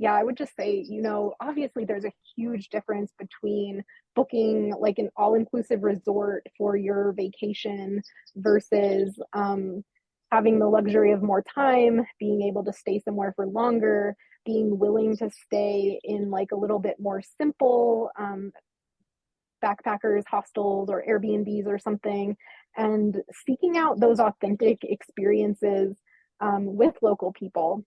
yeah, I would just say, obviously there's a huge difference between booking like an all-inclusive resort for your vacation versus having the luxury of more time, being able to stay somewhere for longer, being willing to stay in like a little bit more simple backpackers hostels or Airbnbs or something, and seeking out those authentic experiences with local people.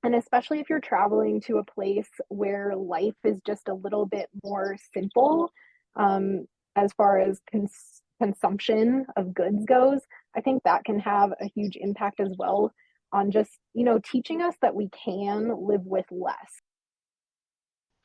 And especially if you're traveling to a place where life is just a little bit more simple, as far as consumption of goods goes, I think that can have a huge impact as well on just, teaching us that we can live with less.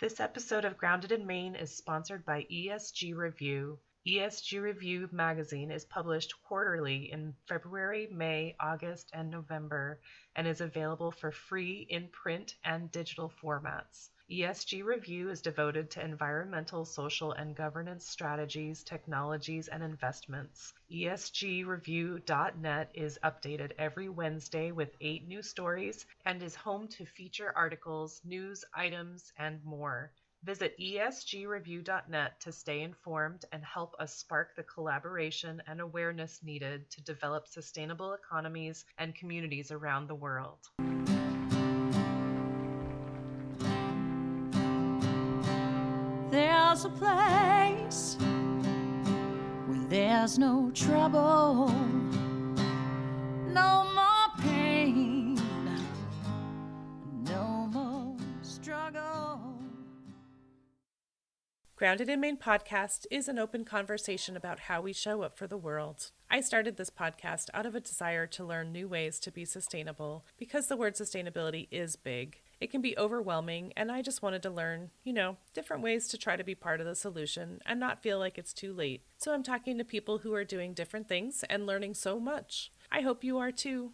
This episode of Grounded in Maine is sponsored by ESG Review. ESG Review magazine is published quarterly in February, May, August, and November, and is available for free in print and digital formats. ESG Review is devoted to environmental, social, and governance strategies, technologies, and investments. ESGreview.net is updated every Wednesday with 8 new stories and is home to feature articles, news items, and more. Visit esgreview.net to stay informed and help us spark the collaboration and awareness needed to develop sustainable economies and communities around the world. There's a place where there's no trouble, no more pain, no more struggle. Grounded in Maine podcast is an open conversation about how we show up for the world. I started this podcast out of a desire to learn new ways to be sustainable because the word sustainability is big. It can be overwhelming, and I just wanted to learn, different ways to try to be part of the solution and not feel like it's too late. So I'm talking to people who are doing different things and learning so much. I hope you are too.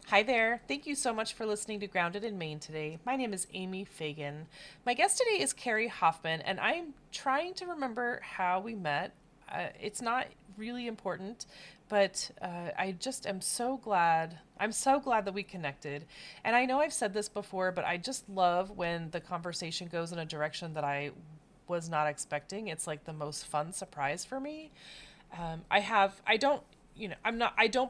Hi there. Thank you so much for listening to Grounded in Maine today. My name is Amy Fagan. My guest today is Carrie Hoffman, and I'm trying to remember how we met. It's not really important, but I just am so glad. I'm so glad that we connected. And I know I've said this before, but I just love when the conversation goes in a direction that I was not expecting. It's like the most fun surprise for me. I don't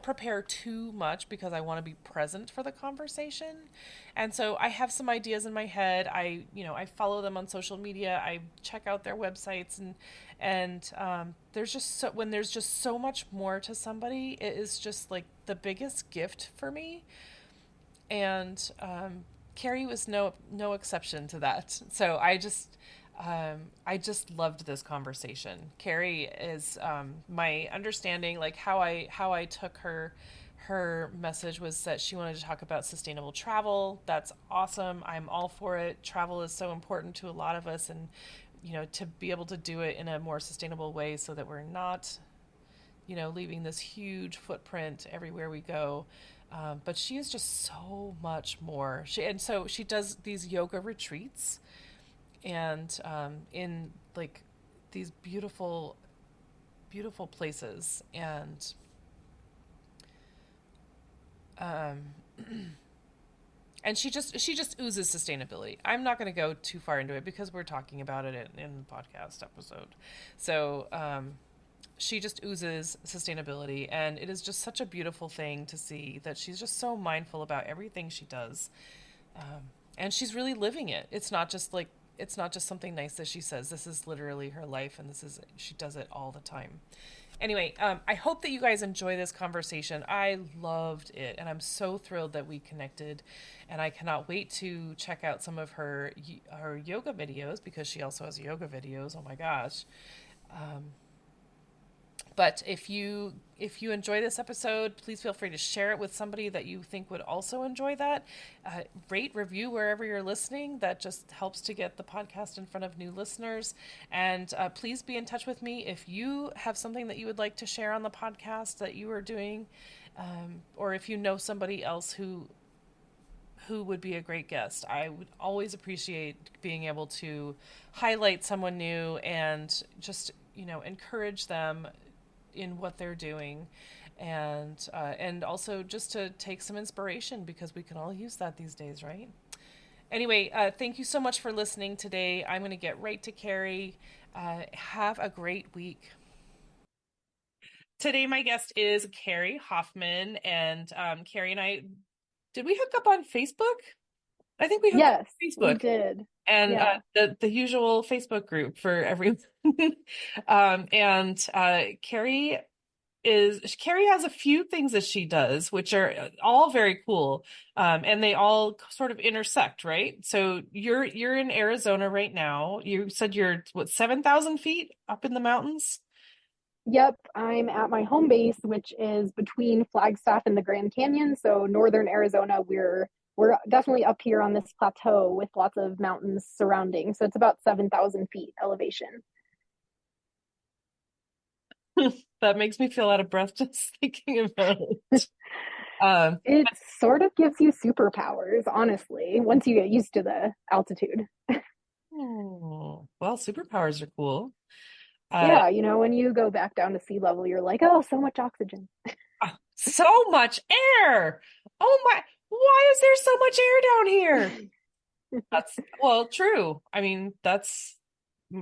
prepare too much because I want to be present for the conversation. And so I have some ideas in my head. I follow them on social media. I check out their websites and when there's just so much more to somebody, it is just like the biggest gift for me. And Carrie was no exception to that. So I just loved this conversation. Carrie is my understanding, like how I took her message was that she wanted to talk about sustainable travel. That's awesome. I'm all for it. Travel is so important to a lot of us, and to be able to do it in a more sustainable way so that we're not leaving this huge footprint everywhere we go. But she is just so much more. So she does these yoga retreats, and in like these beautiful places, and and she just oozes sustainability. I'm not going to go too far into it because we're talking about it in the podcast episode. So she just oozes sustainability, and it is just such a beautiful thing to see that she's just so mindful about everything she does, and she's really living it. It's not just something nice that she says. This is literally her life, and she does it all the time. Anyway, I hope that you guys enjoy this conversation. I loved it, and I'm so thrilled that we connected, and I cannot wait to check out some of her yoga videos, because she also has yoga videos. Oh my gosh. But if you enjoy this episode, please feel free to share it with somebody that you think would also enjoy that. Rate, review wherever you're listening. That just helps to get the podcast in front of new listeners. And please be in touch with me if you have something that you would like to share on the podcast that you are doing, or if you know somebody else who would be a great guest. I would always appreciate being able to highlight someone new and just encourage them in what they're doing, and also just to take some inspiration, because we can all use that these days, right? Anyway, thank you so much for listening today. I'm going to get right to Carrie. Have a great week. Today, my guest is Carrie Hoffman, and Carrie and I, did we hook up on Facebook? I think we hooked up Yes, on we Facebook, did. and Yeah. the usual Facebook group for everyone. And Carrie has a few things that she does, which are all very cool, and they all sort of intersect, right? So you're in Arizona right now. You said you're what, 7,000 feet up in the mountains? Yep, I'm at my home base, which is between Flagstaff and the Grand Canyon. So northern Arizona, we're definitely up here on this plateau with lots of mountains surrounding. So it's about 7,000 feet elevation. That makes me feel out of breath just thinking about it. Um, It sort of gives you superpowers, honestly, once you get used to the altitude. well, superpowers are cool. Uh, Yeah, when you go back down to sea level, you're like, oh, so much oxygen. so much air. Oh my, why is there so much air down here? That's well, true. I mean, that's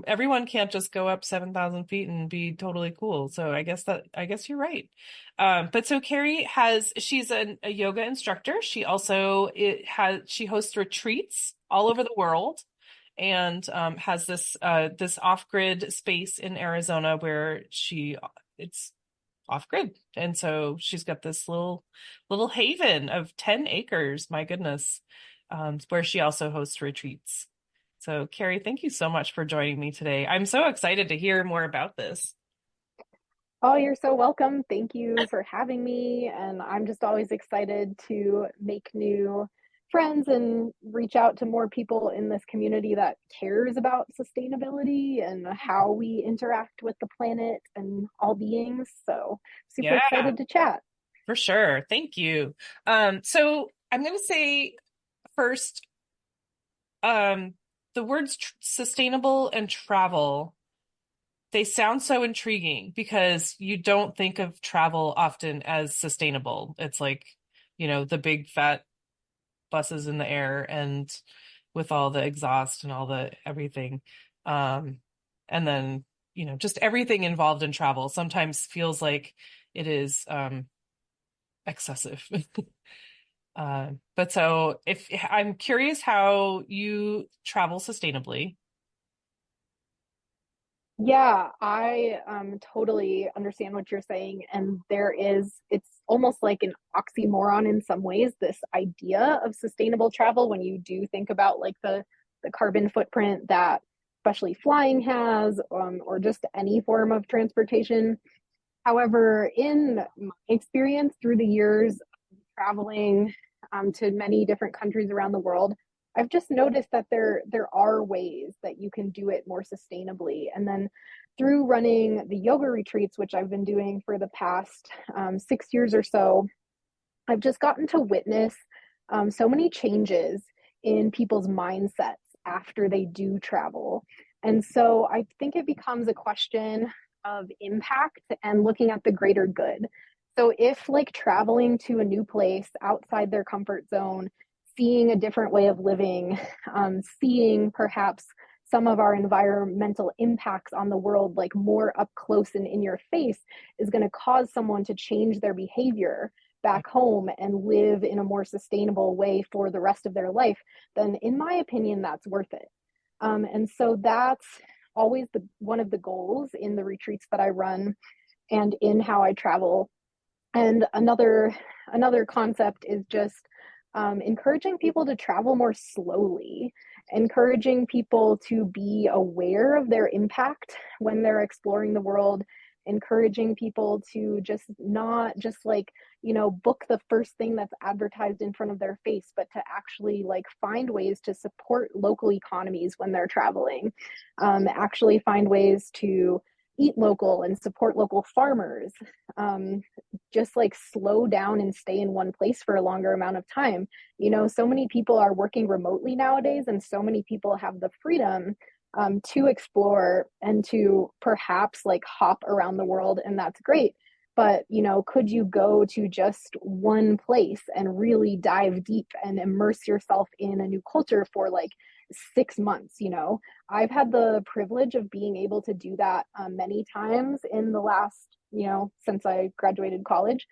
everyone can't just go up 7,000 feet and be totally cool. So I guess you're right. But so Carrie she's a yoga instructor. She also she hosts retreats all over the world and has this off-grid space in Arizona where it's off-grid. And so she's got this little haven of 10 acres, my goodness, where she also hosts retreats. So, Carrie, thank you so much for joining me today. I'm so excited to hear more about this. Oh, you're so welcome. Thank you for having me. And I'm just always excited to make new friends and reach out to more people in this community that cares about sustainability and how we interact with the planet and all beings. So, super Yeah, excited to chat. for sure. Thank you. So I'm going to say first, um, the words sustainable and travel, they sound so intriguing because you don't think of travel often as sustainable. It's like, the big fat buses in the air and with all the exhaust and all the everything. Um, and then, just everything involved in travel sometimes feels like it is excessive. But so if I'm curious how you travel sustainably. Yeah, I totally understand what you're saying. And it's almost like an oxymoron in some ways, this idea of sustainable travel when you do think about like the carbon footprint that especially flying has, or just any form of transportation. However, in my experience through the years traveling to many different countries around the world, I've just noticed that there are ways that you can do it more sustainably. And then through running the yoga retreats, which I've been doing for the past 6 years or so, I've just gotten to witness so many changes in people's mindsets after they do travel. And so I think it becomes a question of impact and looking at the greater good. So if like traveling to a new place outside their comfort zone, seeing a different way of living, seeing perhaps some of our environmental impacts on the world like more up close and in your face is going to cause someone to change their behavior back home and live in a more sustainable way for the rest of their life, then in my opinion, that's worth it. And so that's always one of the goals in the retreats that I run and in how I travel. And another concept is just encouraging people to travel more slowly, encouraging people to be aware of their impact when they're exploring the world, encouraging people to just not just like, book the first thing that's advertised in front of their face, but to actually like find ways to support local economies when they're traveling, actually find ways to eat local and support local farmers, just like slow down and stay in one place for a longer amount of time. So many people are working remotely nowadays, and so many people have the freedom to explore and to perhaps like hop around the world, and that's great. but could you go to just one place and really dive deep and immerse yourself in a new culture for like 6 months? I've had the privilege of being able to do that many times in the last, since I graduated college.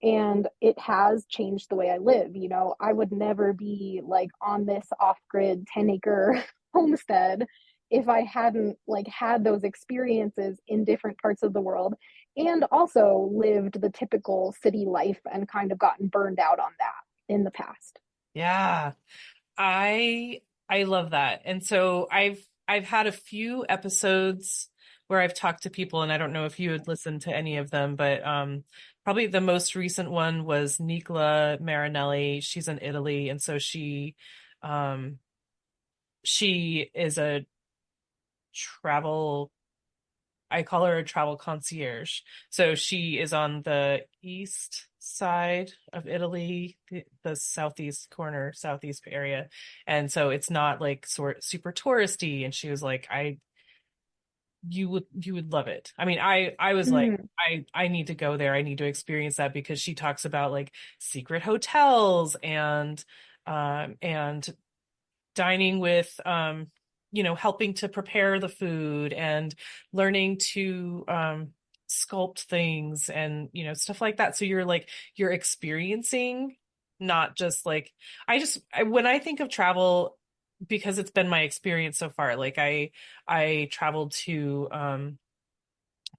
And it has changed the way I live. I would never be like on this off-grid 10-acre homestead if I hadn't like had those experiences in different parts of the world, and also lived the typical city life and kind of gotten burned out on that in the past. Yeah. I love that. And so I've had a few episodes where I've talked to people, and I don't know if you would listen to any of them, but probably the most recent one was Nicola Marinelli. She's in Italy, and so um she is a travel I call her a travel concierge. So she is on the east side of Italy, the southeast corner, southeast area. And so it's not like super touristy. And she was like, you would love it. I mean, I was like, Mm. I need to go there. I need to experience that, because she talks about like secret hotels and dining with helping to prepare the food and learning to sculpt things and stuff like that. So you're experiencing, not just like when I think of travel, because it's been my experience so far, like I traveled to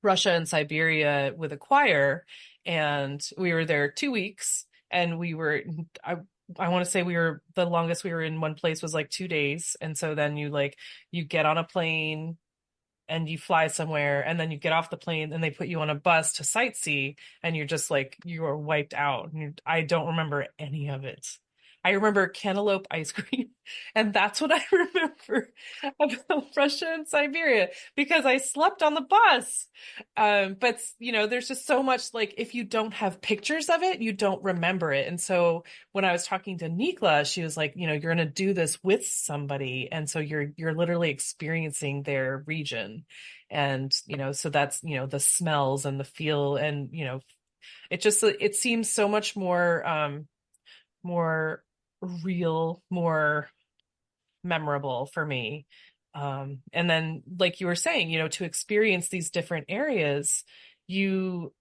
Russia and Siberia with a choir, and we were there 2 weeks, and I want to say the longest we were in one place was like 2 days. And so then you get on a plane and you fly somewhere, and then you get off the plane and they put you on a bus to sightsee, and you're just like, you are wiped out. I don't remember any of it. I remember cantaloupe ice cream, and that's what I remember about Russia and Siberia, because I slept on the bus. But there's just so much, like, if you don't have pictures of it, you don't remember it. And so when I was talking to Nikla, she was like, you're going to do this with somebody, and so you're literally experiencing their region. And so that's the smells and the feel, and it seems so much more real, more memorable for me. And then, like you were saying, to experience these different areas, you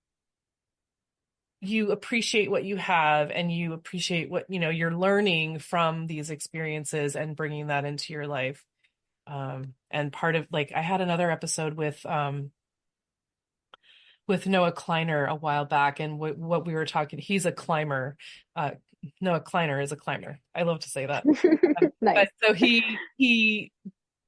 appreciate what you have, and you appreciate what you're learning from these experiences and bringing that into your life. And part of, like, I had another episode with Noah Kleiner a while back, and what we were talking, he's a climber. Noah Kleiner is a climber. I love to say that. Nice. But so he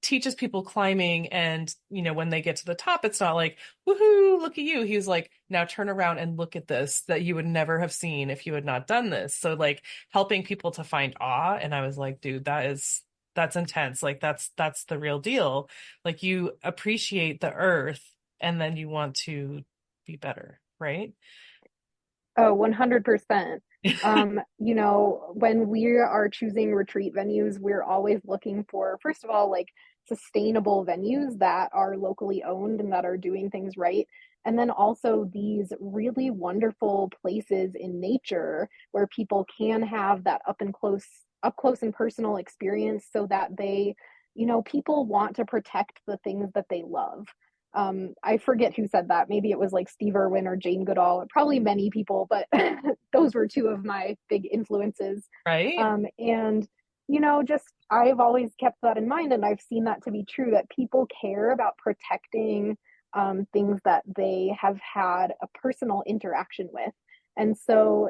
teaches people climbing, and when they get to the top, it's not like, woohoo, look at you. He's like, now turn around and look at this that you would never have seen if you had not done this. So like helping people to find awe. And I was like, dude, that's intense. Like that's the real deal. Like, you appreciate the earth, and then you want to be better, right? Oh, 100%. When we are choosing retreat venues, we're always looking for, first of all, like sustainable venues that are locally owned and that are doing things right. And then also these really wonderful places in nature where people can have that up close and personal experience, so that people want to protect the things that they love. I forget who said that. Maybe it was like Steve Irwin or Jane Goodall, probably many people, but those were two of my big influences. Right. And, just I've always kept that in mind, and I've seen that to be true, that people care about protecting things that they have had a personal interaction with. And so,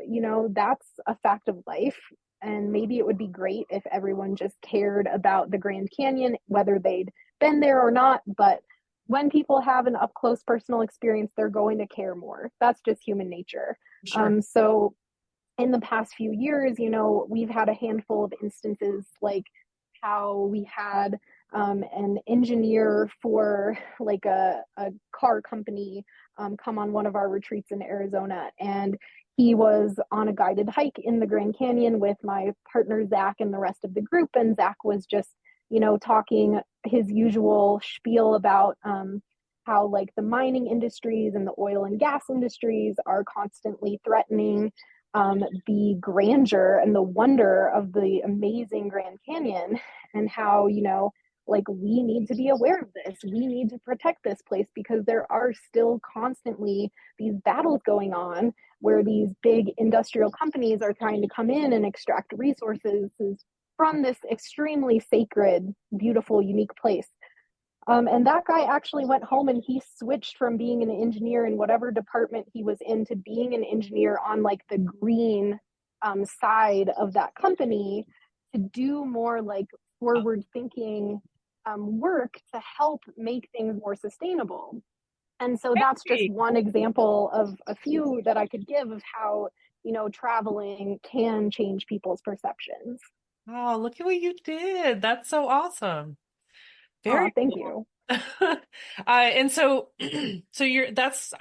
that's a fact of life. And maybe it would be great if everyone just cared about the Grand Canyon, whether they'd been there or not. But when people have an up close personal experience, they're going to care more. That's just human nature. Sure. So in the past few years, we've had a handful of instances, like how we had an engineer for like a car company come on one of our retreats in Arizona. And he was on a guided hike in the Grand Canyon with my partner, Zach, and the rest of the group. And Zach was just talking his usual spiel about how like the mining industries and the oil and gas industries are constantly threatening the grandeur and the wonder of the amazing Grand Canyon, and how, like we need to be aware of this. We need to protect this place because there are still constantly these battles going on where these big industrial companies are trying to come in and extract resources from this extremely sacred, beautiful, unique place. And that guy actually went home and he switched from being an engineer in whatever department he was in to being an engineer on like the green side of that company to do more like forward thinking work to help make things more sustainable. And so that's just one example of a few that I could give of how, traveling can change people's perceptions. Oh, look at what you did. That's so awesome. Oh, Very thank cool. you. And so, that's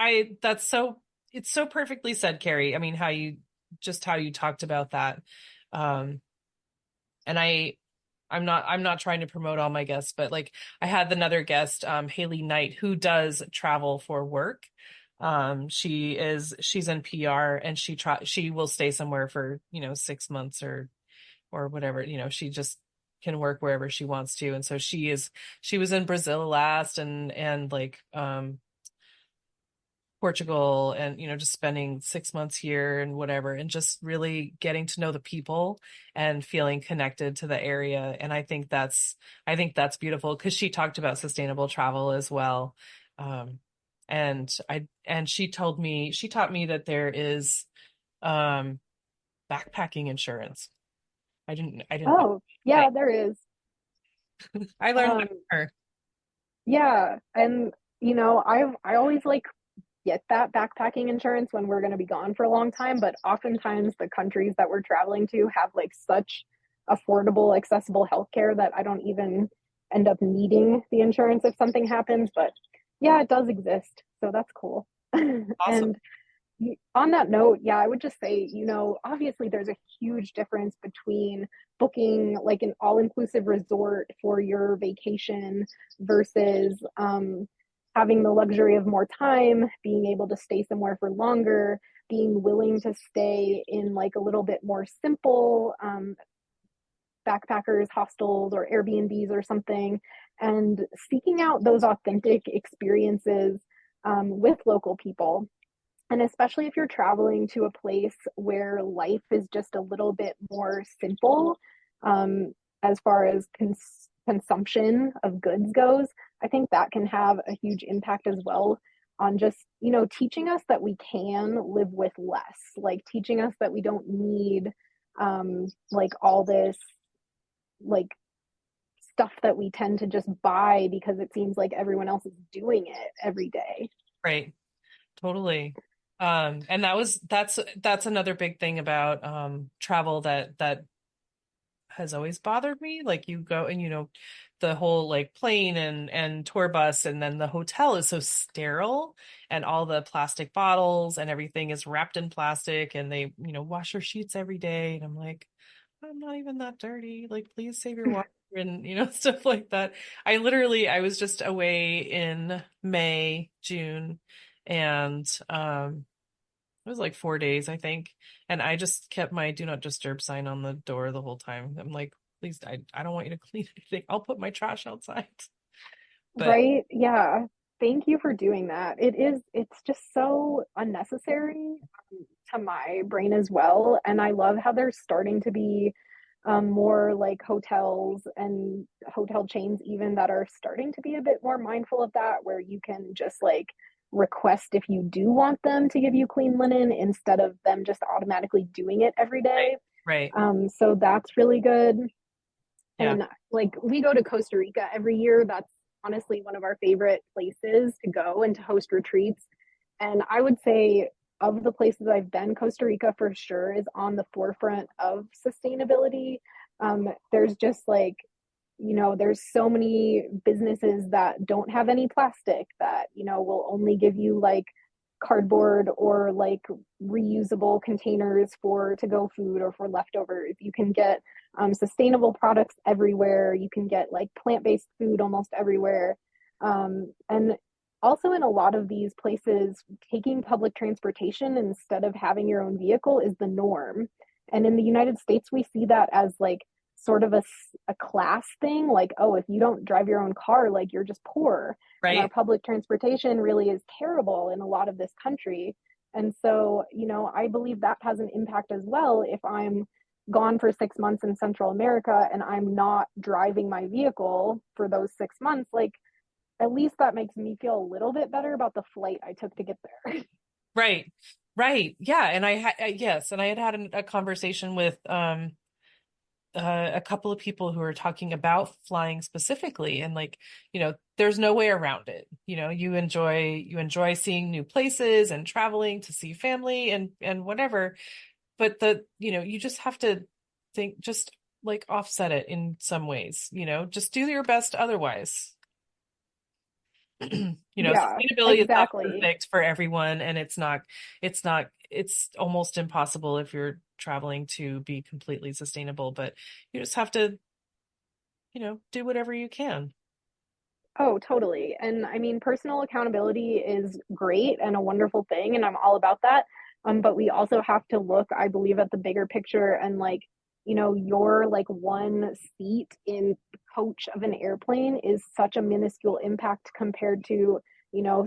so, it's so perfectly said, Carrie. I mean, how you talked about that. Um, and I'm not trying to promote all my guests, but like I had another guest, Haley Knight, who does travel for work. She's in PR, and she will stay somewhere for, 6 months or whatever, she just can work wherever she wants to. And so she was in Brazil last, and like Portugal, and just spending 6 months here and whatever, and just really getting to know the people and feeling connected to the area. And I think that's beautiful, because she talked about sustainable travel as well. And she taught me that there is um backpacking insurance. I didn't know. Oh, yeah, there is. I learned that Um, from her. yeah, and I always like get that backpacking insurance when we're going to be gone for a long time, but oftentimes the countries that we're traveling to have like such affordable, accessible healthcare that I don't even end up needing the insurance if something happens. But yeah, it does exist, so that's cool. Awesome. And on that note, yeah, I would just say, obviously there's a huge difference between booking like an all-inclusive resort for your vacation versus having the luxury of more time, being able to stay somewhere for longer, being willing to stay in like a little bit more simple backpackers hostels or Airbnbs or something, and seeking out those authentic experiences with local people. And especially if you're traveling to a place where life is just a little bit more simple, um, as far as consumption of goods goes, I think that can have a huge impact as well on just, teaching us that we can live with less, like teaching us that we don't need like all this like stuff that we tend to just buy because it seems like everyone else is doing it every day. Right. Totally. And that's another big thing about travel that has always bothered me. Like you go and the whole like plane and tour bus, and then the hotel is so sterile, and all the plastic bottles and everything is wrapped in plastic, and they, wash your sheets every day. And I'm like, I'm not even that dirty. Like, please save your water and, stuff like that. I was just away in May, June, and it was like 4 days, I think. And I just kept my do not disturb sign on the door the whole time. I'm like, please, I don't want you to clean anything. I'll put my trash outside. But Right? Yeah. Thank you for doing that. It's just so unnecessary to my brain as well. And I love how there's starting to be more like hotels and hotel chains, even that are starting to be a bit more mindful of that, where you can just like request if you do want them to give you clean linen instead of them just automatically doing it every right, day. right. So that's really good. Yeah. And like we go to Costa Rica every year. That's honestly one of our favorite places to go and to host retreats. And I would say of the places I've been, Costa Rica for sure is on the forefront of sustainability. There's just like, there's so many businesses that don't have any plastic that, will only give you like cardboard or like reusable containers for to go food or for leftovers. You can get sustainable products everywhere. You can get like plant-based food almost everywhere. And also in a lot of these places, taking public transportation instead of having your own vehicle is the norm. And in the United States, we see that as like sort of a class thing, like, oh, if you don't drive your own car, like you're just poor. And our Right. public transportation really is terrible in a lot of this country. And so, I believe that has an impact as well. If I'm gone for 6 months in Central America and I'm not driving my vehicle for those 6 months, like at least that makes me feel a little bit better about the flight I took to get there. Right. Right. Yeah. And yes. And I had a conversation with, a couple of people who are talking about flying specifically, and like, there's no way around it. You enjoy seeing new places and traveling to see family and whatever, but you just have to think, just like offset it in some ways, just do your best otherwise. Yeah, Sustainability is not exactly. perfect for everyone, and it's almost impossible if you're traveling to be completely sustainable, but you just have to, do whatever you can. Oh, totally. And I mean, personal accountability is great and a wonderful thing, and I'm all about that. But we also have to look, I believe, at the bigger picture and like, your like one seat in the coach of an airplane is such a minuscule impact compared to,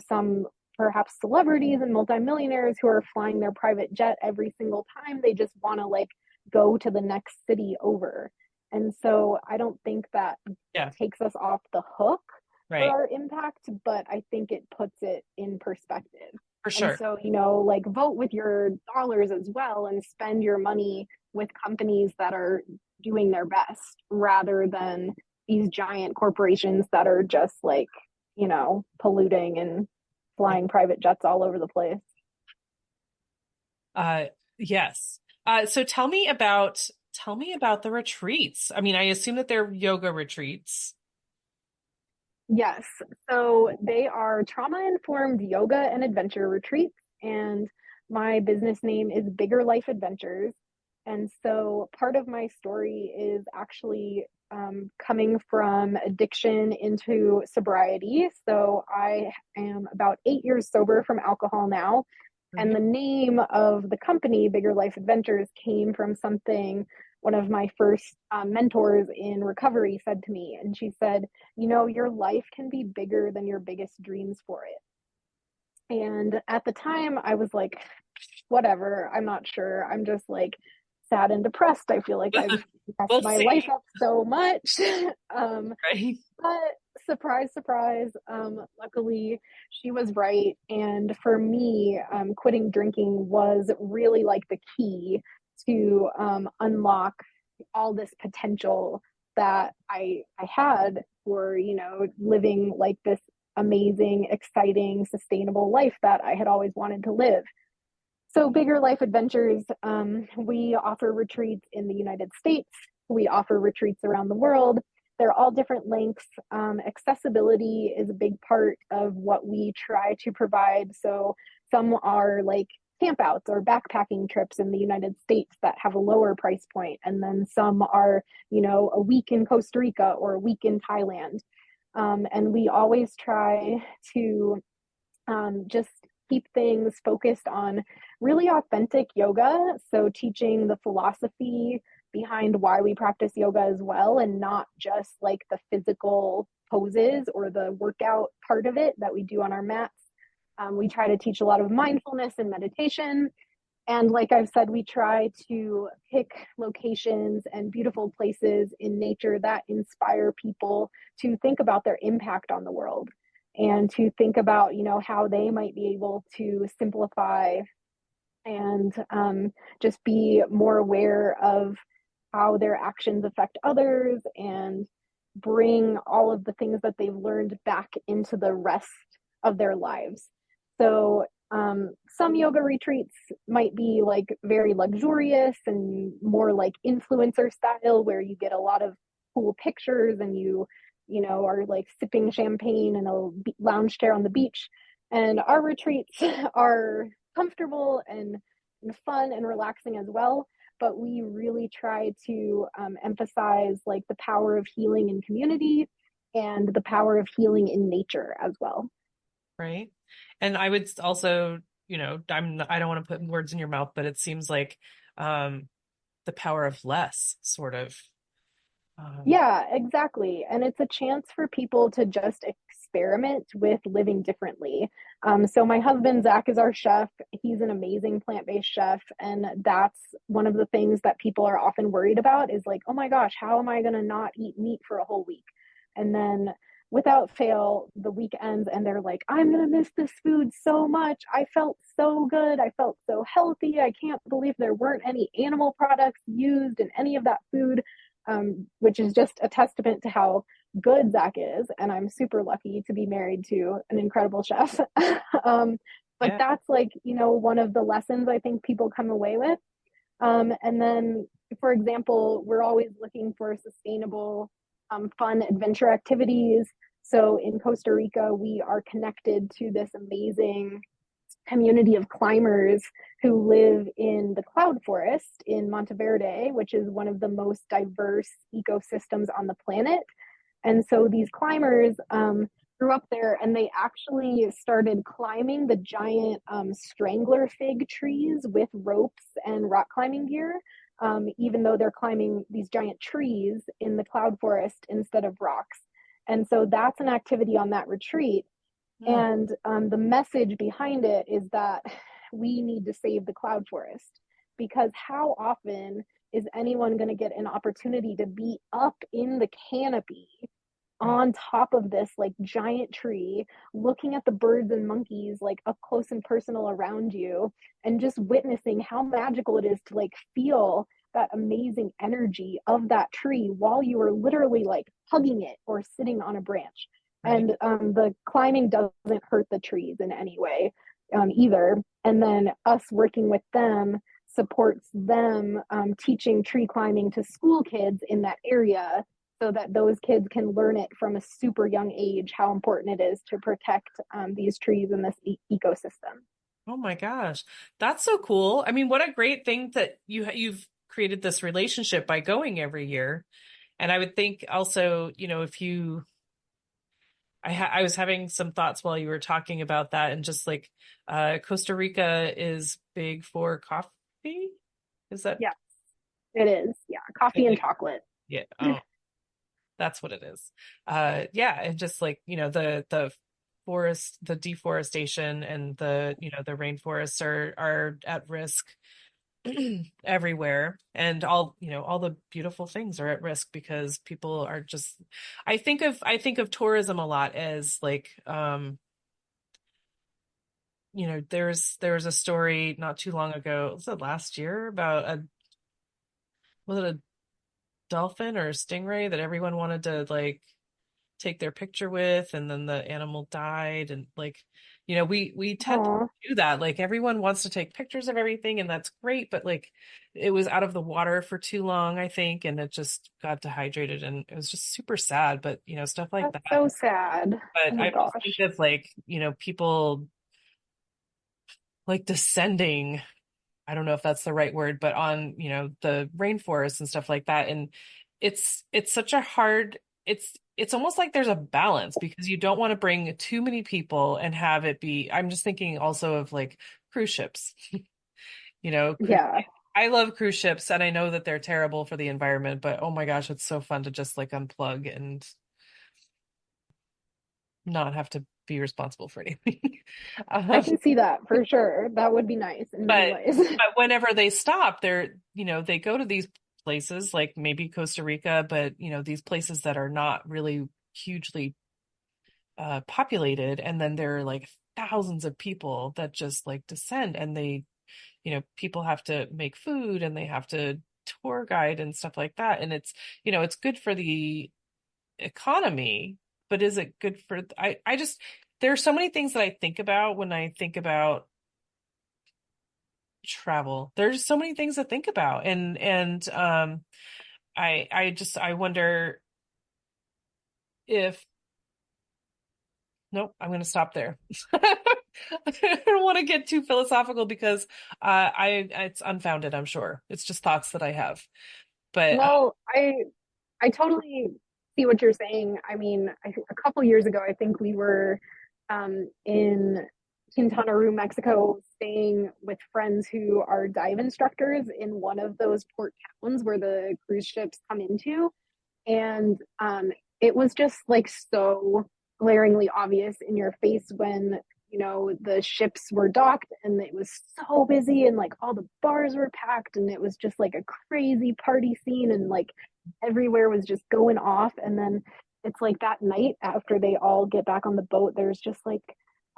some perhaps celebrities and multimillionaires who are flying their private jet every single time they just want to like go to the next city over. And so I don't think that Yeah, takes us off the hook for right. our impact, but I think it puts it in perspective. For And sure. so, like vote with your dollars as well and spend your money with companies that are doing their best rather than these giant corporations that are just like, polluting and Yeah. flying private jets all over the place. Uh, yes. So tell me about the retreats. I mean, I assume that they're yoga retreats. Yes. So they are trauma informed yoga and adventure retreats. And my business name is Bigger Life Adventures. And so part of my story is actually coming from addiction into sobriety. So I am about 8 years sober from alcohol now. And Right. the name of the company, Bigger Life Adventures, came from something one of my first mentors in recovery said to me. And she said, your life can be bigger than your biggest dreams for it. And at the time, I was like, whatever, I'm not sure. I'm just like sad and depressed. I feel like I've messed We'll my life see. up so much. um, Right. but surprise, surprise, luckily she was right. And for me, quitting drinking was really like the key to unlock all this potential that I had for, living like this amazing, exciting, sustainable life that I had always wanted to live. So, Bigger Life Adventures, we offer retreats in the United States. We offer retreats around the world. They're all different lengths. Accessibility is a big part of what we try to provide. So, some are like campouts or backpacking trips in the United States that have a lower price point. And then some are, a week in Costa Rica or a week in Thailand. And we always try to just keep things focused on really authentic yoga. So, teaching the philosophy behind why we practice yoga as well, and not just like the physical poses or the workout part of it that we do on our mats. We try to teach a lot of mindfulness and meditation. And like I've said, we try to pick locations and beautiful places in nature that inspire people to think about their impact on the world and to think about, how they might be able to simplify and just be more aware of how their actions affect others and bring all of the things that they've learned back into the rest of their lives. So, some yoga retreats might be like very luxurious and more like influencer style, where you get a lot of cool pictures and are like sipping champagne in a lounge chair on the beach. And our retreats are comfortable and fun and relaxing as well, but we really try to emphasize like the power of healing in community and the power of healing in nature as well. right? And I would also, I don't want to put words in your mouth, but it seems like um, the power of less, sort of. Um, Yeah, exactly. And it's a chance for people to just experiment with living differently. So my husband, Zach, is our chef. He's an amazing plant-based chef. And that's one of the things that people are often worried about is like, oh my gosh, how am I going to not eat meat for a whole week? And then without fail, the week ends and they're like, I'm going to miss this food so much. I felt so good. I felt so healthy. I can't believe there weren't any animal products used in any of that food, which is just a testament to how good Zach is. And I'm super lucky to be married to an incredible chef. But yeah. that's like, one of the lessons I think people come away with. And then, for example, we're always looking for sustainable, fun adventure activities. So in Costa Rica, we are connected to this amazing community of climbers who live in the cloud forest in Monteverde, which is one of the most diverse ecosystems on the planet. And so these climbers grew up there and they actually started climbing the giant strangler fig trees with ropes and rock climbing gear, even though they're climbing these giant trees in the cloud forest instead of rocks. And so that's an activity on that retreat. Mm, And the message behind it is that we need to save the cloud forest because how often is anyone going to get an opportunity to be up in the canopy right. on top of this like giant tree, looking at the birds and monkeys like up close and personal around you, and just witnessing how magical it is to like feel that amazing energy of that tree while you are literally like hugging it or sitting on a branch. Right. And the climbing doesn't hurt the trees in any way either. And then us working with them supports them teaching tree climbing to school kids in that area so that those kids can learn it from a super young age how important it is to protect these trees in this ecosystem. Oh my gosh. That's so cool. I mean, what a great thing that you've created this relationship by going every year. And I would think also, if you I was having some thoughts while you were talking about that, and just like Costa Rica is big for coffee. Is that Yeah, it is. Yeah, coffee and like, chocolate. yeah, oh, that's what it is. Yeah, and just like, the forest, the deforestation and the rainforests are at risk everywhere, and all the beautiful things are at risk because people are just I think of tourism a lot as like there was a story not too long ago, was it last year, about a was it a dolphin or a stingray that everyone wanted to like take their picture with, and then the animal died, and like we tend to Oh, do that. Like everyone wants to take pictures of everything, and that's great, but like it was out of the water for too long, I think, and it just got dehydrated, and it was just super sad. But stuff like that's that. so sad. Oh But my I just think gosh. of like people like descending, I don't know if that's the right word, but on, the rainforest and stuff like that. And it's such a hard, it's almost like there's a balance because you don't want to bring too many people and have it be, I'm just thinking also of like cruise ships, cruise, Yeah. I love cruise ships and I know that they're terrible for the environment, but oh my gosh, it's so fun to just like unplug and not have to be responsible for anything. I Um, can see that for sure. That would be nice in many but ways. but whenever they stop, they go to these places like maybe Costa Rica, but these places that are not really hugely populated, and then there are like thousands of people that just like descend, and people have to make food and they have to tour guide and stuff like that, and it's good for the economy, but is it good for I just there are so many things that I think about when I think about travel. There's so many things to think about, and I wonder if nope, I'm going to stop there. I don't want to get too philosophical because I it's unfounded, I'm sure. It's just thoughts that I have. But No, I totally see what you're saying. I mean, a couple years ago, I think we were in Quintana Roo, Mexico, staying with friends who are dive instructors in one of those port towns where the cruise ships come into. And it was just like so glaringly obvious in your face when, you know, the ships were docked and it was so busy and like all the bars were packed and it was just like a crazy party scene and like everywhere was just going off. And then it's like that night after they all get back on the boat, there's just like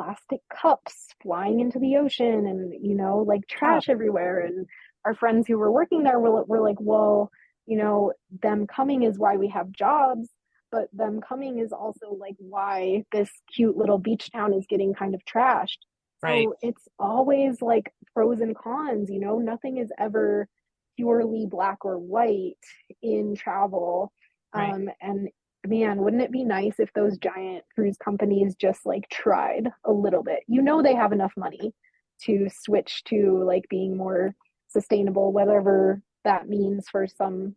plastic cups flying into the ocean and, you know, like Oh, trash everywhere. And our friends who were working there were like, well, you know, them coming is why we have jobs, but them coming is also like why this cute little beach town is getting kind of trashed. right, So it's always like pros and cons, you know, nothing is ever purely black or white in travel. right. And man, wouldn't it be nice if those giant cruise companies just like tried a little bit? You know, they have enough money to switch to like being more sustainable, whatever that means for some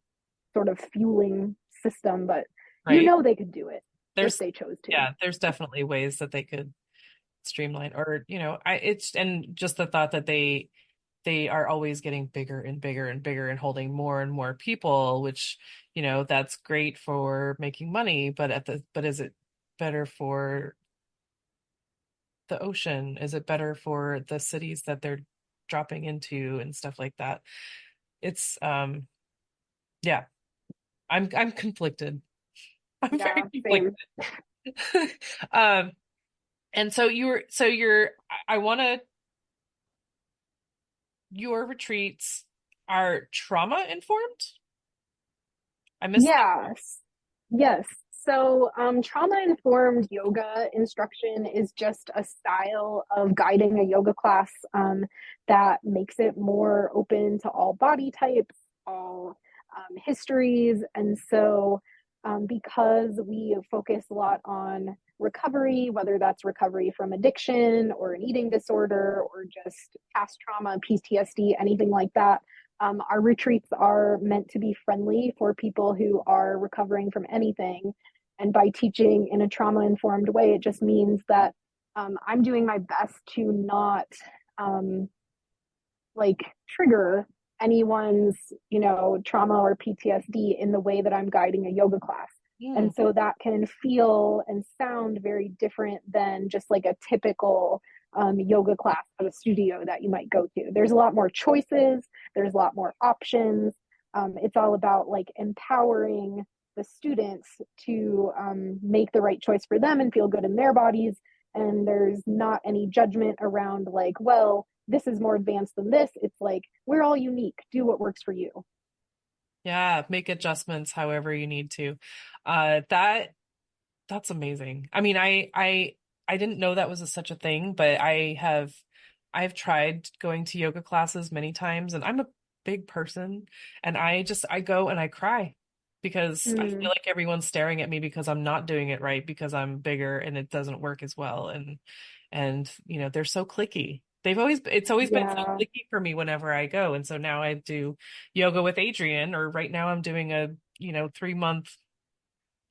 sort of fueling system, but you Right. know they could do it if There's, they chose to. yeah, there's definitely ways that they could streamline or, it's, and just the thought that they are always getting bigger and bigger and bigger and holding more and more people, which, that's great for making money, but is it better for the ocean? Is it better for the cities that they're dropping into and stuff like that? It's, yeah, I'm conflicted. I'm very Yeah, conflicted. same. Um, and I want to, your retreats are trauma informed? I missed that. Yes. Yes. So, trauma informed yoga instruction is just a style of guiding a yoga class that makes it more open to all body types, all histories. And so, because we focus a lot on recovery, whether that's recovery from addiction or an eating disorder or just past trauma, PTSD, anything like that, our retreats are meant to be friendly for people who are recovering from anything. And by teaching in a trauma informed way, it just means that I'm doing my best to not um, like trigger anyone's, you know, trauma or PTSD in the way that I'm guiding a yoga class. Hmm. And so that can feel and sound very different than just like a typical yoga class at a studio that you might go to. There's a lot more choices, there's a lot more options. It's all about like empowering the students to make the right choice for them and feel good in their bodies. And there's not any judgment around like, well, this is more advanced than this. It's like, we're all unique. Do what works for you. Yeah, make adjustments however you need to. That's amazing. I mean, I didn't know that was such a thing, but I've tried going to yoga classes many times, and I'm a big person, and I go and I cry because I feel Mm, like everyone's staring at me because I'm not doing it right because I'm bigger and it doesn't work as well, and they're so clicky. It's always been so yeah, clicky for me whenever I go, and so now I do yoga with Adrian, or right now I'm doing a 3-month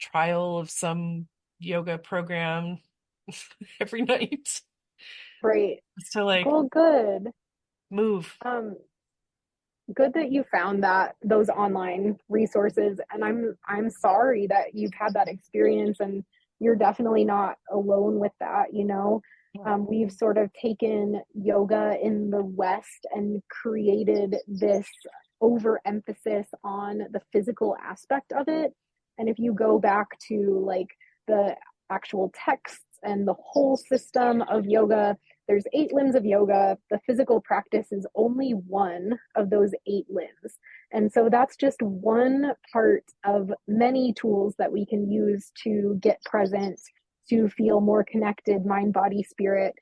trial of some yoga program every night great. just to like Well, good. move. Um, good that you found that those online resources. And I'm sorry that you've had that experience, and you're definitely not alone with that, you know. We've sort of taken yoga in the West and created this overemphasis on the physical aspect of it. And if you go back to like the actual texts and the whole system of yoga, there's 8 limbs of yoga. The physical practice is only one of those 8 limbs. And so that's just one part of many tools that we can use to get present, to feel more connected, mind, body, spirit.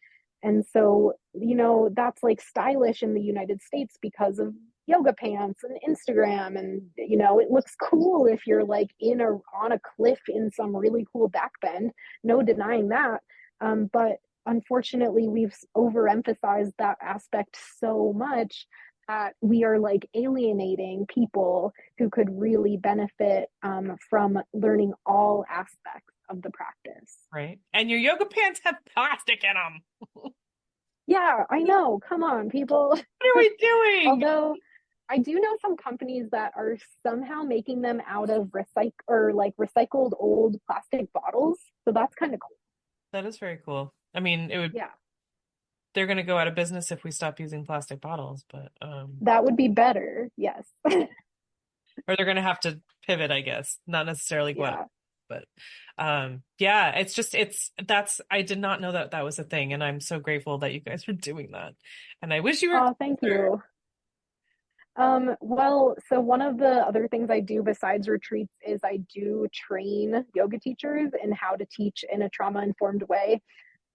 And so, you know, that's like stylish in the United States because of yoga pants and Instagram. And, you know, it looks cool if you're like in a on a cliff in some really cool back bend. No denying that. But unfortunately, we've overemphasized that aspect so much that we are like alienating people who could really benefit from learning all aspects of the practice. Right. And your yoga pants have plastic in them. Yeah, I know. Come on, people. What are we doing? Although I do know some companies that are somehow making them out of recycled old plastic bottles. So that's kind of cool. That is very cool. I mean, Yeah, they're going to go out of business if we stop using plastic bottles, but that would be better. Yes. or they're going to have to pivot, I guess. Not necessarily go out, Yeah. but yeah, that's I did not know that that was a thing, and I'm so grateful that you guys are doing that. And I wish you were Oh, thank closer. you. Well, so one of the other things I do besides retreats is I do train yoga teachers in how to teach in a trauma informed way.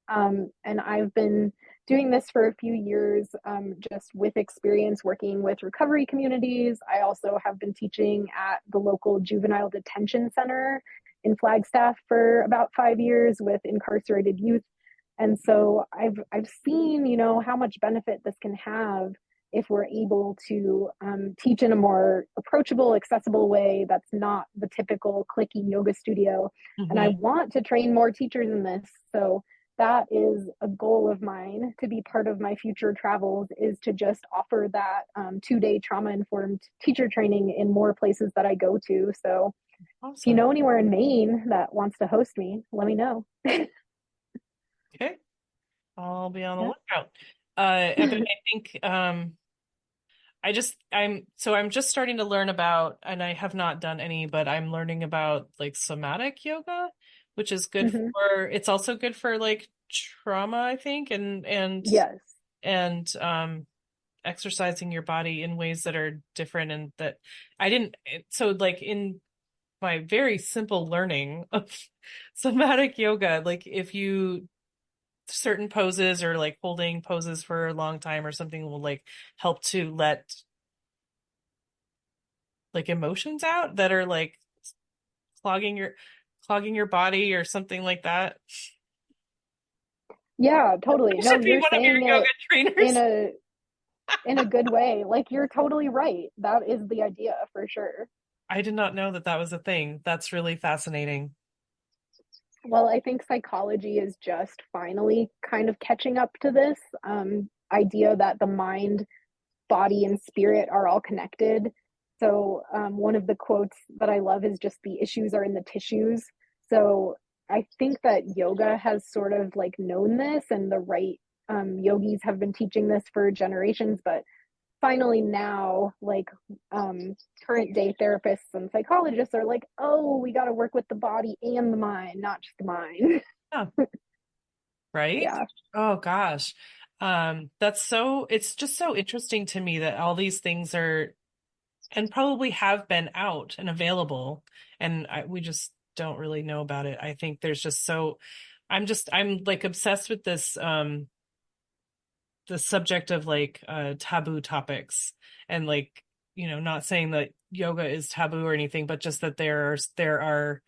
And I've been doing this for a few years, just with experience working with recovery communities. I also have been teaching at the local juvenile detention center in Flagstaff for about 5 years with incarcerated youth. And so I've seen, how much benefit this can have if we're able to teach in a more approachable, accessible way that's not the typical clicky yoga studio. And I Hmm. want to train more teachers in this. So that is a goal of mine to be part of my future travels, is to just offer that 2 day trauma informed teacher training in more places that I go to. So if you Awesome. know anywhere in Maine that wants to host me, let me know. Okay. I'll be on the Yeah. lookout. But I think I'm just starting to learn about, and I have not done any, but I'm learning about like somatic yoga, which is good Hmm. it's also good for like trauma, I think, Yes. and exercising your body in ways that are different and that I didn't, so like in my very simple learning of somatic yoga, like if you certain poses or like holding poses for a long time or something will like help to let like emotions out that are like clogging your clogging your body or something like that. Yeah, totally. I No, should be you're one of your saying yoga it in trainers. a good way. Like you're totally right. That is the idea for sure. I did not know that that was a thing. That's really fascinating. Well, I think psychology is just finally kind of catching up to this idea that the mind, body, and spirit are all connected. So, one of the quotes that I love is just the issues are in the tissues. So, I think that yoga has sort of like known this, and the right yogis have been teaching this for generations. But finally, now, like current day therapists and psychologists are like, oh, we got to work with the body and the mind, not just the mind. Yeah, right? Yeah. Oh gosh. It's just so interesting to me that all these things are and probably have been out and available and we just don't really know about it. I think there's just I'm like obsessed with this the subject of like taboo topics and like not saying that yoga is taboo or anything, but just that there are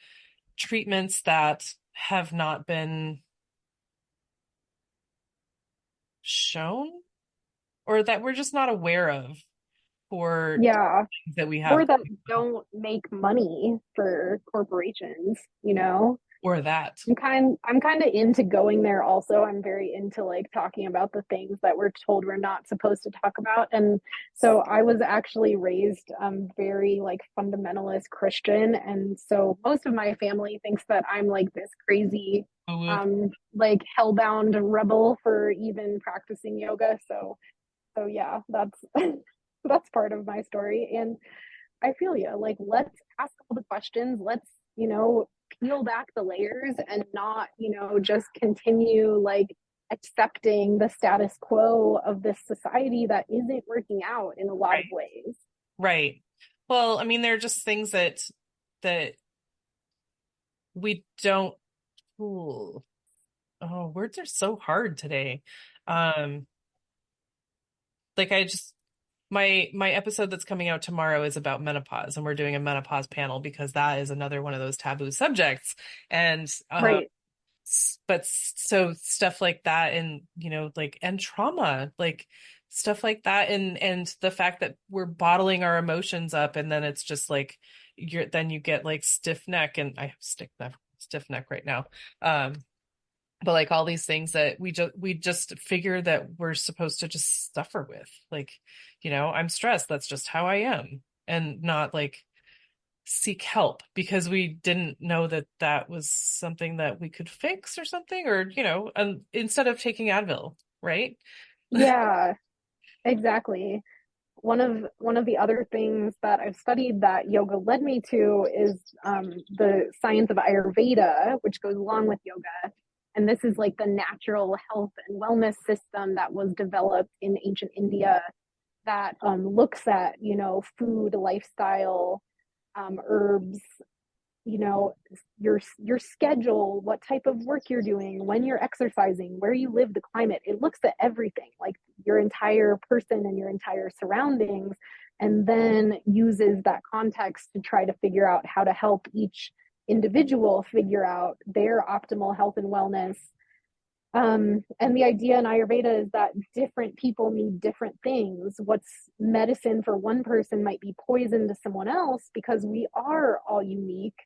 treatments that have not been shown or that we're just not aware of for Yeah. things that we have Or that don't make money for corporations. or that. I'm kind of into going there also. I'm very into like talking about the things that we're told we're not supposed to talk about. And so I was actually raised very like fundamentalist Christian, and so most of my family thinks that I'm like this crazy Woo-woo. like hellbound rebel for even practicing yoga. So yeah, that's that's part of my story. And I feel you. Like, let's ask all the questions. Let's, peel back the layers and not, just continue like accepting the status quo of this society that isn't working out in a lot of Right. ways. Right. Well, I mean, there are just things that we don't. Ooh, oh, words are so hard today. Um, like I just my episode that's coming out tomorrow is about menopause, and we're doing a menopause panel because that is another one of those taboo subjects. And Right. but so stuff like that, and like and trauma, like stuff like that, and the fact that we're bottling our emotions up, and then it's just like you get like stiff neck, and I have stiff neck stiff neck right now. But like all these things that we just figure that we're supposed to just suffer with. Like, I'm stressed. That's just how I am. And not like seek help because we didn't know that that was something that we could fix or something, or, instead of taking Advil, right? Yeah, exactly. One of the other things that I've studied that yoga led me to is the science of Ayurveda, which goes along with yoga. And this is like the natural health and wellness system that was developed in ancient India that looks at, food, lifestyle, herbs, your schedule, what type of work you're doing, when you're exercising, where you live, the climate. It looks at everything, like your entire person and your entire surroundings, and then uses that context to try to figure out how to help each individual figure out their optimal health and wellness. And the idea in Ayurveda is that different people need different things. What's medicine for one person might be poison to someone else because we are all unique.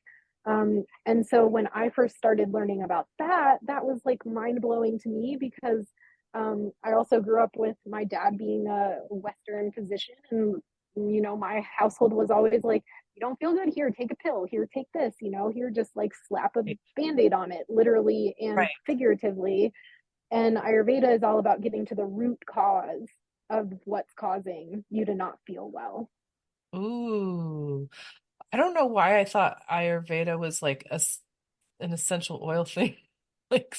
And so when I first started learning about that, that was like mind blowing to me because I also grew up with my dad being a Western physician. And, my household was always like, you don't feel good, here, take a pill, here, take this, here, just like slap a band-aid on it, literally and Right. figuratively. And Ayurveda is all about getting to the root cause of what's causing you to not feel well. Ooh, I don't know why I thought Ayurveda was like an essential oil thing. Like,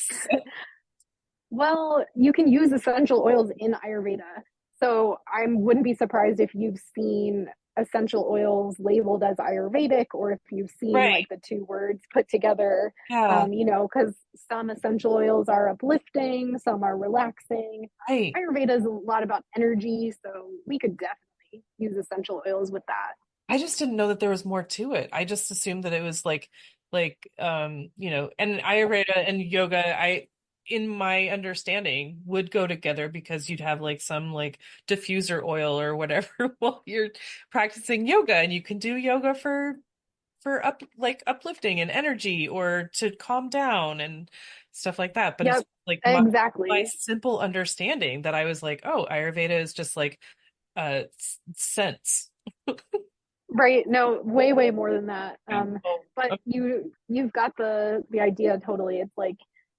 Well, you can use essential oils in Ayurveda. So I wouldn't be surprised if you've seen essential oils labeled as Ayurvedic, or if you've seen right. like the two words put together, Yeah. because some essential oils are uplifting, some are relaxing. Right. Ayurveda is a lot about energy, so we could definitely use essential oils with that. I just didn't know that there was more to it. I just assumed that it was and Ayurveda and yoga, in my understanding, would go together because you'd have like some like diffuser oil or whatever while you're practicing yoga, and you can do yoga for uplifting and energy or to calm down and stuff like that. But it's Yep, like my exactly. simple understanding that I was like, oh, Ayurveda is just like sense. Right. No, way, way more than that. Oh, But okay. you've got the idea totally. It's like,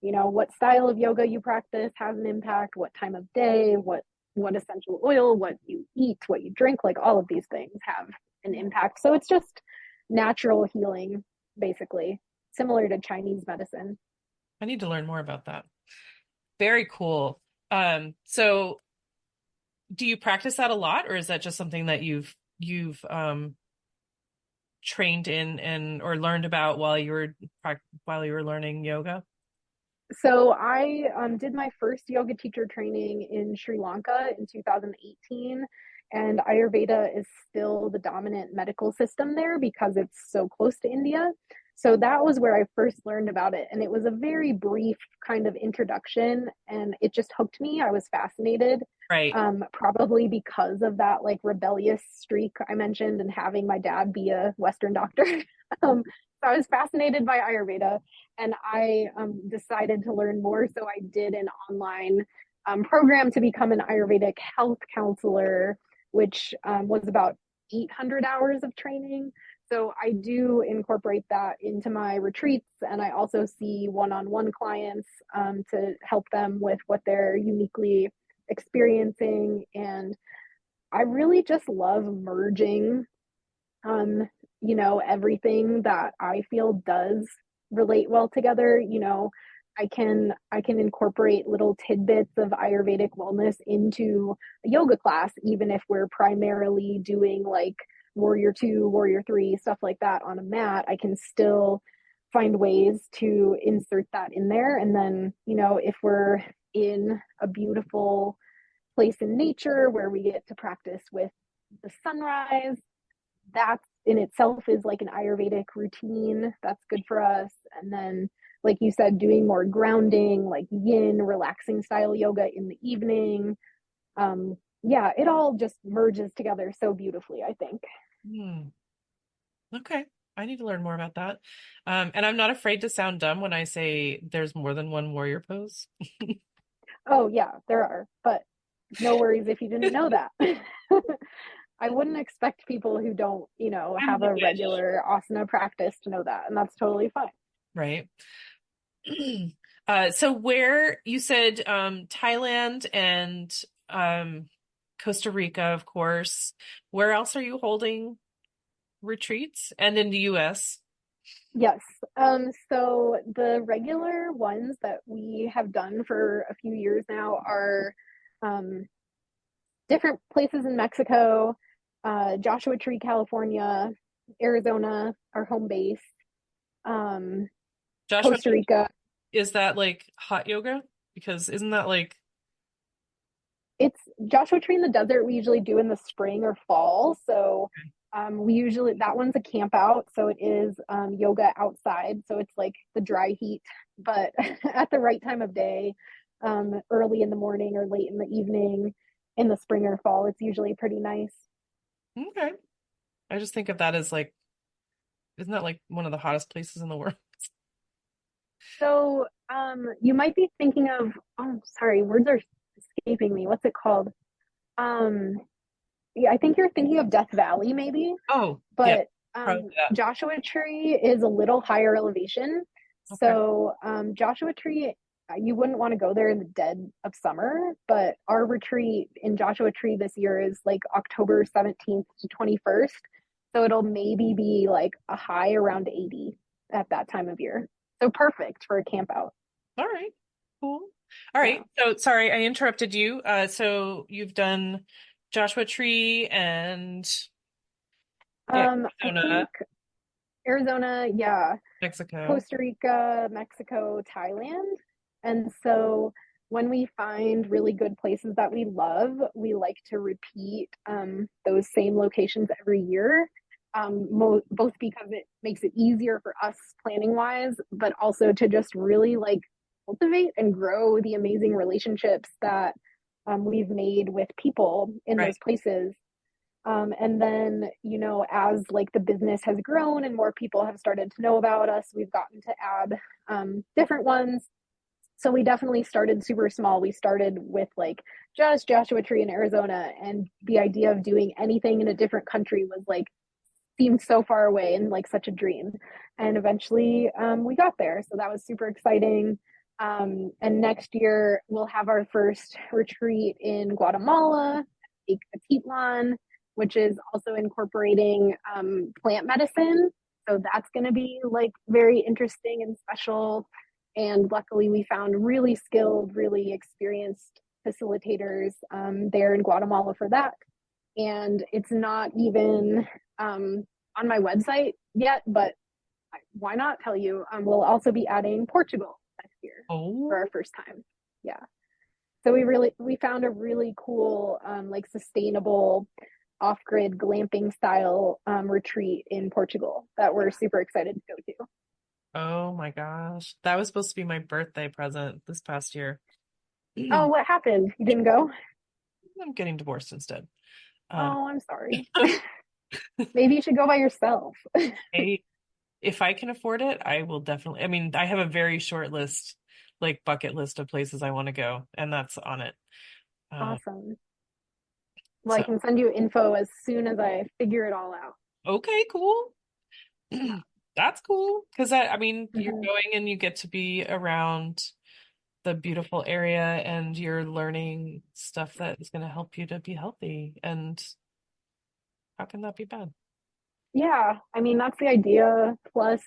what style of yoga you practice has an impact, what time of day, what essential oil, what you eat, what you drink, like all of these things have an impact. So it's just natural healing, basically, similar to Chinese medicine. I need to learn more about that. Very cool. So do you practice that a lot, or is that just something that you've trained in and or learned about while you were learning yoga? So I did my first yoga teacher training in Sri Lanka in 2018, and Ayurveda is still the dominant medical system there because it's so close to India. So that was where I first learned about it, and it was a very brief kind of introduction, and it just hooked me. I was fascinated, Right. probably because of that like rebellious streak I mentioned, and having my dad be a Western doctor. So I was fascinated by Ayurveda, and I decided to learn more. So I did an online program to become an Ayurvedic health counselor, which was about 800 hours of training. So I do incorporate that into my retreats, and I also see one-on-one clients to help them with what they're uniquely experiencing. And I really just love merging um, everything that I feel does relate well together. I can incorporate little tidbits of Ayurvedic wellness into a yoga class, even if we're primarily doing like warrior two, warrior three, stuff like that on a mat. I can still find ways to insert that in there. And then, if we're in a beautiful place in nature where we get to practice with the sunrise, that in itself is like an Ayurvedic routine that's good for us. And then, like you said, doing more grounding, like yin, relaxing style yoga in the evening. Yeah, it all just merges together so beautifully, I think. Hmm. Okay. I need to learn more about that. And I'm not afraid to sound dumb when I say there's more than one warrior pose. Oh, yeah, there are, but no worries if you didn't know that. I wouldn't expect people who don't, I have a wish. regular asana practice to know that, and that's totally fine. Right. So where you said Thailand and um, Costa Rica, of course. Where else are you holding retreats? And in the US? Yes. So the regular ones that we have done for a few years now are um, different places in Mexico, Joshua Tree, California, Arizona, our home base, um, Joshua, Costa Rica. is that like hot yoga? Because isn't that like, It's Joshua Tree in the desert. We usually do in the spring or fall. So we usually that one's a camp out. So it is yoga outside. So it's like the dry heat, but at the right time of day, early in the morning or late in the evening. In the spring or fall, it's usually pretty nice. okay. I just think of that as like, isn't that like one of the hottest places in the world? So you might be thinking of, oh, sorry, words are escaping me. What's it called? Um, yeah, I think you're thinking of Death Valley, maybe. Oh, yeah, But probably that. Joshua Tree is a little higher elevation. Okay. So Joshua Tree, you wouldn't want to go there in the dead of summer, but our retreat in Joshua Tree this year is like October 17th to 21st. So it'll maybe be like a high around 80 at that time of year. So perfect for a camp out. All right. Cool. All right. Yeah. So sorry, I interrupted you. So you've done Joshua Tree and yeah, I Arizona, think Arizona, yeah, Mexico. Costa Rica, Mexico, Thailand. And so when we find really good places that we love, we like to repeat those same locations every year, both because it makes it easier for us planning wise, but also to just really like cultivate and grow the amazing relationships that we've made with people in Right. those places. And then, as like the business has grown and more people have started to know about us, we've gotten to add different ones. So we definitely started super small. We started with like just Joshua Tree in Arizona, and the idea of doing anything in a different country was like seemed so far away and like such a dream. And eventually we got there. So that was super exciting. And next year we'll have our first retreat in Guatemala, Atitlan, which is also incorporating plant medicine. So that's going to be like very interesting and special. And luckily, we found really skilled, really experienced facilitators there in Guatemala for that. And it's not even on my website yet, but why not tell you? We'll also be adding Portugal next year for Oh, our first time. Yeah. So we found a really cool like sustainable off-grid glamping style retreat in Portugal that we're super excited to go to. oh my gosh. That was supposed to be my birthday present this past year. Oh, what happened? You didn't go? I'm getting divorced instead. Um, Oh, I'm sorry. Maybe you should go by yourself. I, if I can afford it, I will definitely. I mean, I have a very short list, like bucket list of places I want to go, and that's on it. Uh, Awesome. Well, I so can send you info as soon as I figure it all out. okay, cool. Yeah. That's cool because I mean, you're Mhm. going and you get to be around the beautiful area and you're learning stuff that is going to help you to be healthy. And how can that be bad? Yeah, I mean, that's the idea. Plus,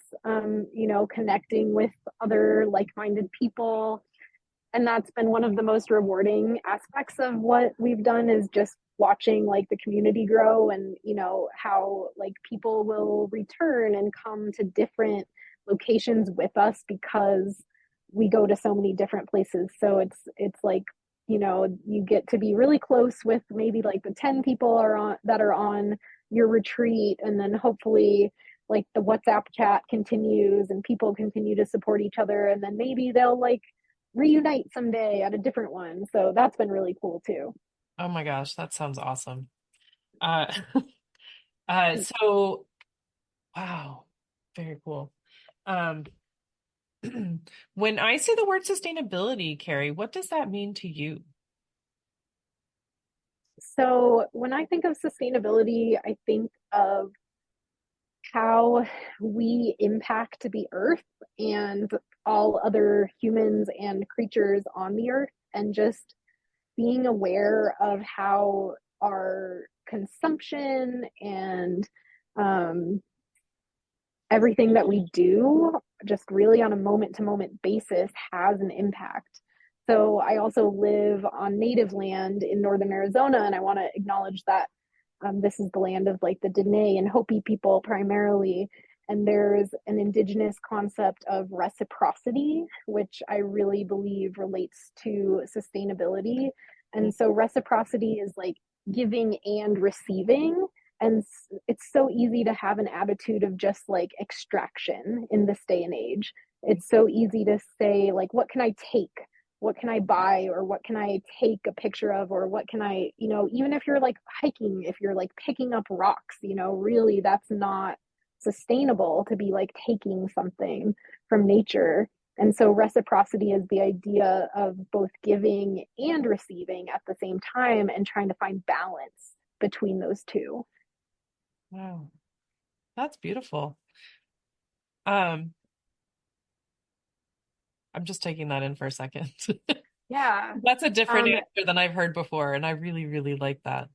connecting with other like-minded people. And that's been one of the most rewarding aspects of what we've done is just watching like the community grow and, how like people will return and come to different locations with us because we go to so many different places. So it's like, you get to be really close with maybe like the 10 people are on that are on your retreat, and then hopefully like the WhatsApp chat continues and people continue to support each other, and then maybe they'll like reunite someday at a different one. So that's been really cool too. Oh my gosh, that sounds awesome. Uh, so wow. Very cool. Um, when I say the word sustainability, Carrie, what does that mean to you? So when I think of sustainability, I think of how we impact the earth and all other humans and creatures on the earth, and just being aware of how our consumption and um, everything that we do, just really on a moment to moment basis, has an impact. So I also live on native land in northern Arizona, and I want to acknowledge that this is the land of like the Dene and Hopi people primarily. And there's an indigenous concept of reciprocity, which I really believe relates to sustainability. And so reciprocity is like giving and receiving. And it's so easy to have an attitude of just like extraction in this day and age. It's so easy to say, like, what can I take? What can I buy, or what can I take a picture of, or what can I, even if you're like hiking, if you're like picking up rocks, really that's not sustainable to be like taking something from nature. And so reciprocity is the idea of both giving and receiving at the same time, and trying to find balance between those two. Wow, that's beautiful. Um, I'm just taking that in for a second. Yeah. That's a different Um, answer than I've heard before, and I really, really like that.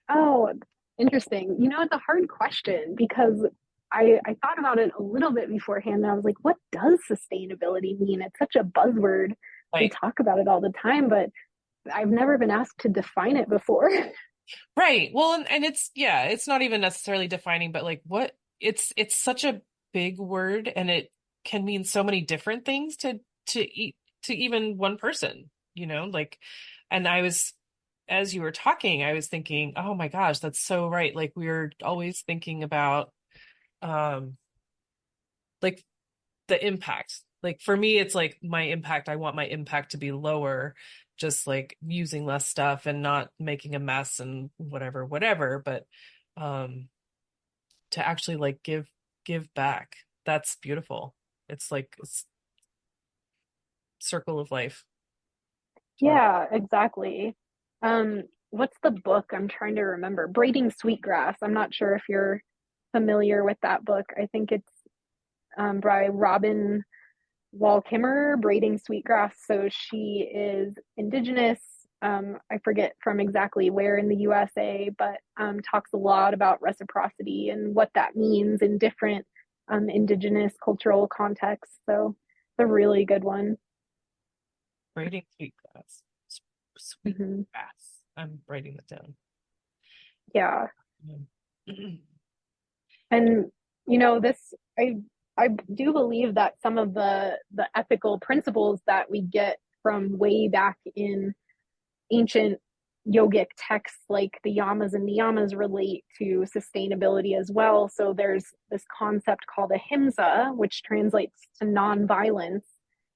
oh, interesting. It's a hard question because I thought about it a little bit beforehand, and I was like, what does sustainability mean? It's such a buzzword. We Like, talk about it all the time, but I've never been asked to define it before. right. Well, and it's yeah, it's not even necessarily defining, but like what it's such a big word and it can mean so many different things to even one person, like and I was as you were talking, I was thinking, oh my gosh, that's so right. Like we're always thinking about um like the impact. Like for me, it's like my impact, I want my impact to be lower, just like using less stuff and not making a mess and whatever, whatever. But um to actually like give back, that's beautiful. It's like it's circle of life. So Yeah, exactly. What's the book? I'm trying to remember. Braiding Sweetgrass. I'm not sure if you're familiar with that book. I think it's by Robin Wall Kimmerer, Braiding Sweetgrass. So she is indigenous. I forget from exactly where in the USA, but talks a lot about reciprocity and what that means in different indigenous cultural contexts. So it's a really good one. braiding sweet grass. Sweet Hmm. grass. I'm writing that down. Yeah. Mm. And this I do believe that some of the ethical principles that we get from way back in ancient yogic texts like the yamas and niyamas relate to sustainability as well. So there's this concept called ahimsa, which translates to non-violence.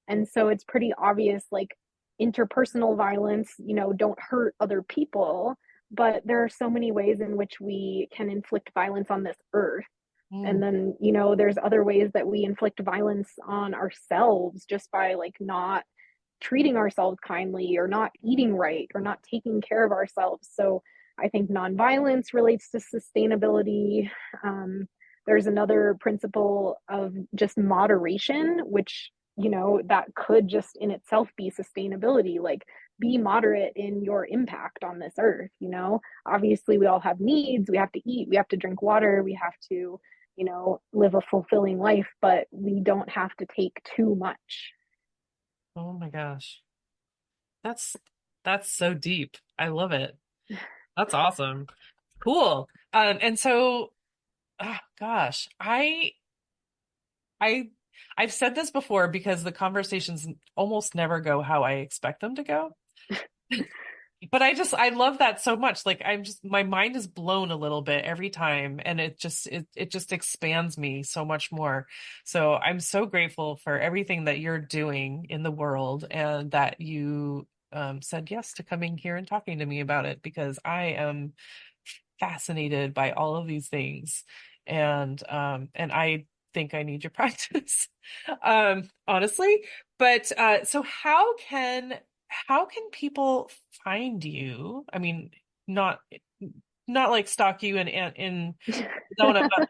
And so it's pretty obvious, like interpersonal violence, don't hurt other people, but there are so many ways in which we can inflict violence on this earth. And Mm. then, there's other ways that we inflict violence on ourselves just by like not treating ourselves kindly, or not eating right, or not taking care of ourselves. So I think nonviolence relates to sustainability. Um, there's another principle of just moderation, which, that could just in itself be sustainability. Like, be moderate in your impact on this earth. Obviously, we all have needs. We have to eat, we have to drink water, we have to, live a fulfilling life, but we don't have to take too much. Oh my gosh. That's that's so deep. I love it. That's awesome. Cool. And so, oh, gosh, I, I've said this before because the conversations almost never go how I expect them to go. But I love that so much. Like I'm just, my mind is blown a little bit every time, and it just expands me so much more. So I'm so grateful for everything that you're doing in the world and that you said yes to coming here and talking to me about it because I am fascinated by all of these things. And I think I need your practice, honestly. But so how can people find you? I mean, not not like stalk you in Arizona, but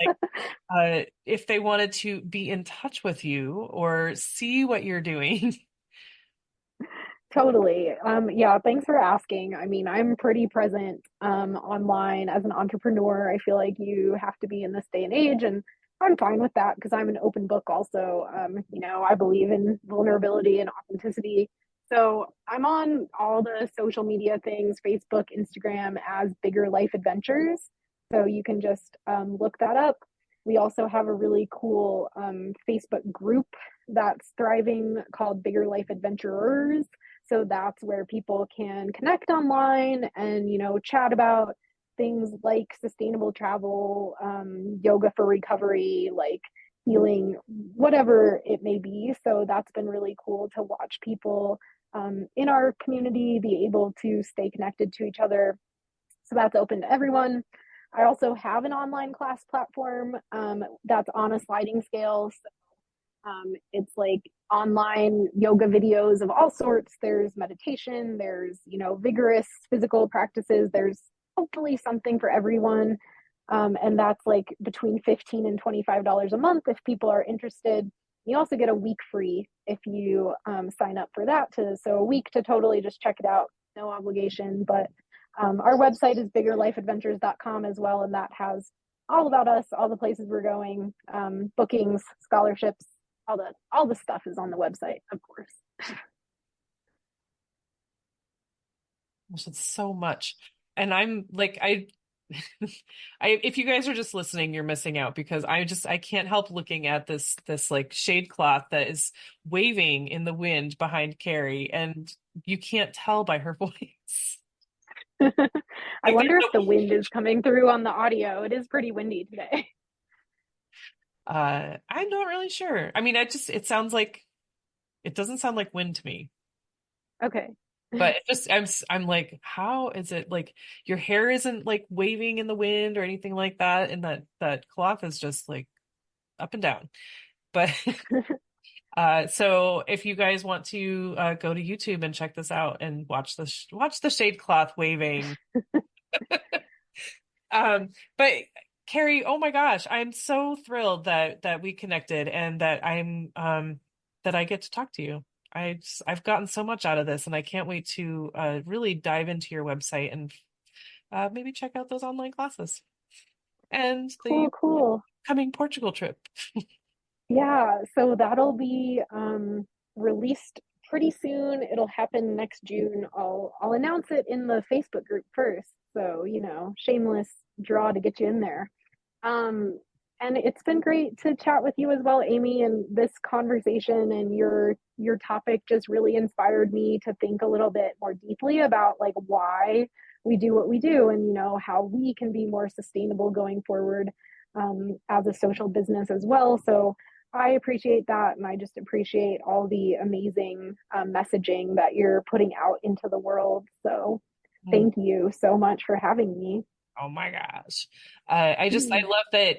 like if they wanted to be in touch with you or see what you're doing. Totally. Yeah, thanks for asking. I mean, I'm pretty present online as an entrepreneur. I feel like you have to be in this day and age, and I'm fine with that because I'm an open book also. I believe in vulnerability and authenticity. So I'm on all the social media things, Facebook, Instagram, as Bigger Life Adventures. So you can just look that up. We also have a really cool Facebook group that's thriving called Bigger Life Adventurers. So that's where people can connect online and, chat about things like sustainable travel, yoga for recovery, like healing, whatever it may be. So that's been really cool to watch people in our community be able to stay connected to each other. So that's open to everyone. I also have an online class platform that's on a sliding scale. It's like online yoga videos of all sorts. There's meditation, there's, vigorous physical practices. There's hopefully something for everyone. And that's like between $15 and $25 a month if people are interested. You also get a week free if you sign up for that. So a week to totally just check it out, no obligation. But our website is biggerlifeadventures.com as well. And that has all about us, all the places we're going, bookings, scholarships, all the stuff is on the website, of course. Gosh, it's so much. And I'm like, if you guys are just listening, you're missing out because I can't help looking at this like shade cloth that is waving in the wind behind Carrie, and you can't tell by her voice. I Like wonder if the wind is coming through on the audio. It is pretty windy today. I'm not really sure. I mean, it sounds like it doesn't sound like wind to me. Okay. But I'm like, how is it like your hair isn't like waving in the wind or anything like that, and that cloth is just like up and down. But so if you guys want to go to YouTube and check this out and watch the shade cloth waving. But Carrie, oh my gosh, I'm so thrilled that we connected and that I get to talk to you. I've gotten so much out of this, and I can't wait to really dive into your website and maybe check out those online classes and the Cool, cool. coming Portugal trip. Yeah, so that'll be released pretty soon. It'll happen next June. I'll announce it in the Facebook group first. So, shameless draw to get you in there. And it's been great to chat with you as well, Amy, and this conversation and your topic just really inspired me to think a little bit more deeply about like why we do what we do and how we can be more sustainable going forward as a social business as well. So I appreciate that, and I just appreciate all the amazing messaging that you're putting out into the world. So thank you so much for having me. Oh my gosh. I love that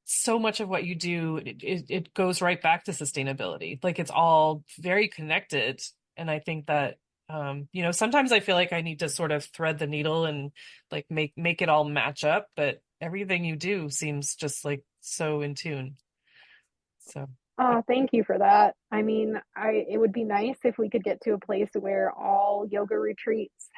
so much of what you do, it goes right back to sustainability. Like it's all very connected. And I think that, sometimes I feel like I need to sort of thread the needle and like make it all match up, but everything you do seems just like so in tune. So, Oh, thank you for that. I mean, it would be nice if we could get to a place where all yoga retreats,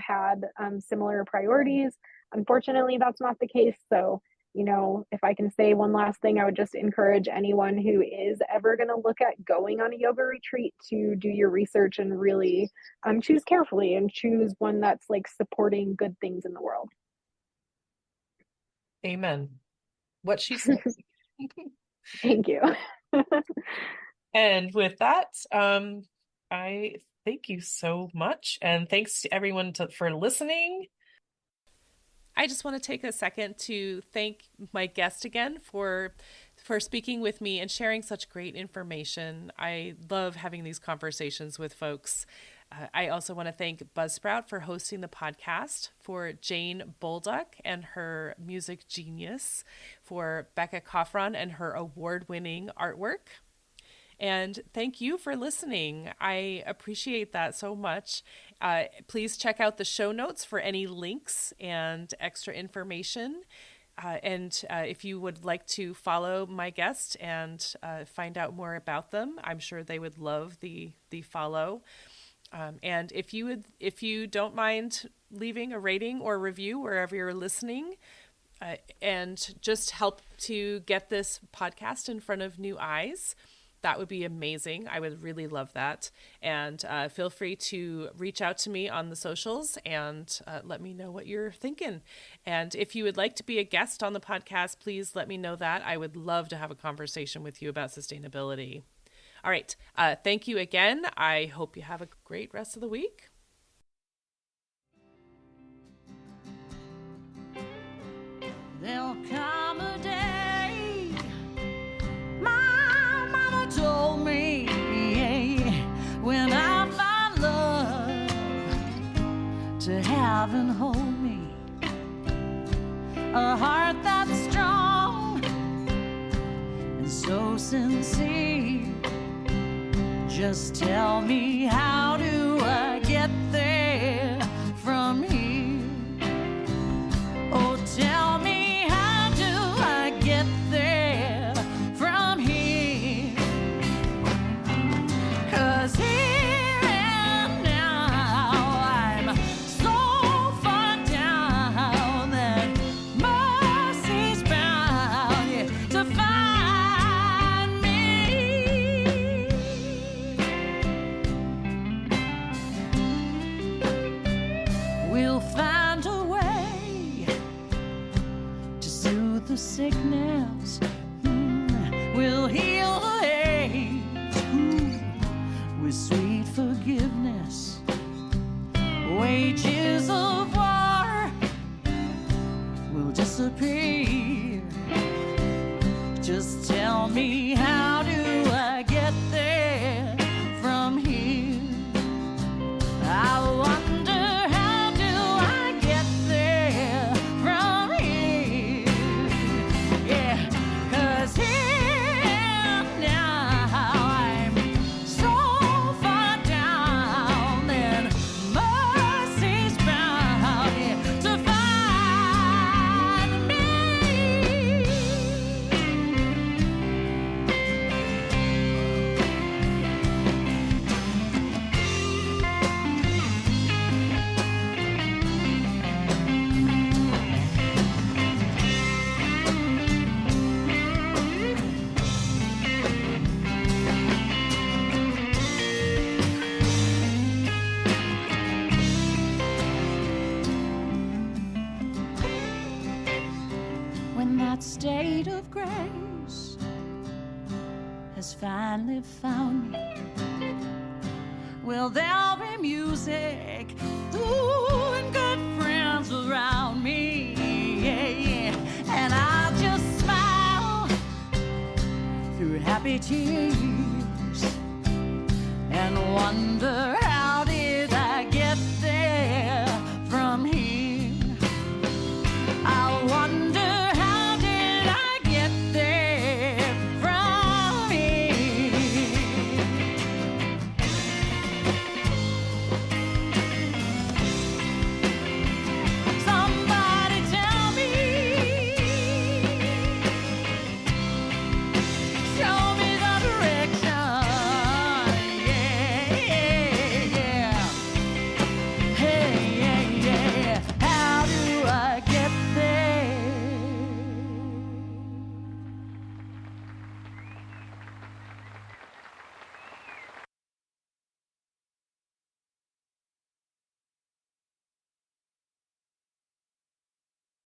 had similar priorities. Unfortunately, that's not the case. So, if I can say one last thing, I would just encourage anyone who is ever going to look at going on a yoga retreat to do your research and really choose carefully and choose one that's like supporting good things in the world. amen. What she said. Thank you. And with that, I thank you so much. And thanks to everyone for listening. I just want to take a second to thank my guest again for speaking with me and sharing such great information. I love having these conversations with folks. I also want to thank Buzzsprout for hosting the podcast, for Jane Bolduck and her music genius, for Becca Coffron and her award-winning artwork. And thank you for listening. I appreciate that so much. Please check out the show notes for any links and extra information. And if you would like to follow my guest and find out more about them, I'm sure they would love the follow. And if you don't mind leaving a rating or review wherever you're listening, and just help to get this podcast in front of new eyes, that would be amazing. I would really love that. And feel free to reach out to me on the socials and let me know what you're thinking. And if you would like to be a guest on the podcast, please let me know that. I would love to have a conversation with you about sustainability. All right. Thank you again. I hope you have a great rest of the week. There'll come a day, my mama told me, when I find love to have and hold me, a heart that's strong and so sincere. Just tell me, how do I get there from here? Oh, tell me, how do I get there from here? 'Cause here and now I'm so far down that mercy's bound to find me. We'll find a way to soothe the sickness. We'll heal the hate with sweet forgiveness. Wages of war will disappear. Just tell me, how do I get there from here? I wonder, how do I get there from here? Yeah, 'cause here and now I'm so far down that mercy's bound to find me. When that state of grace has finally found me, well, there'll be music, ooh, and good friends around me, yeah. And I'll just smile through happy tears and wonder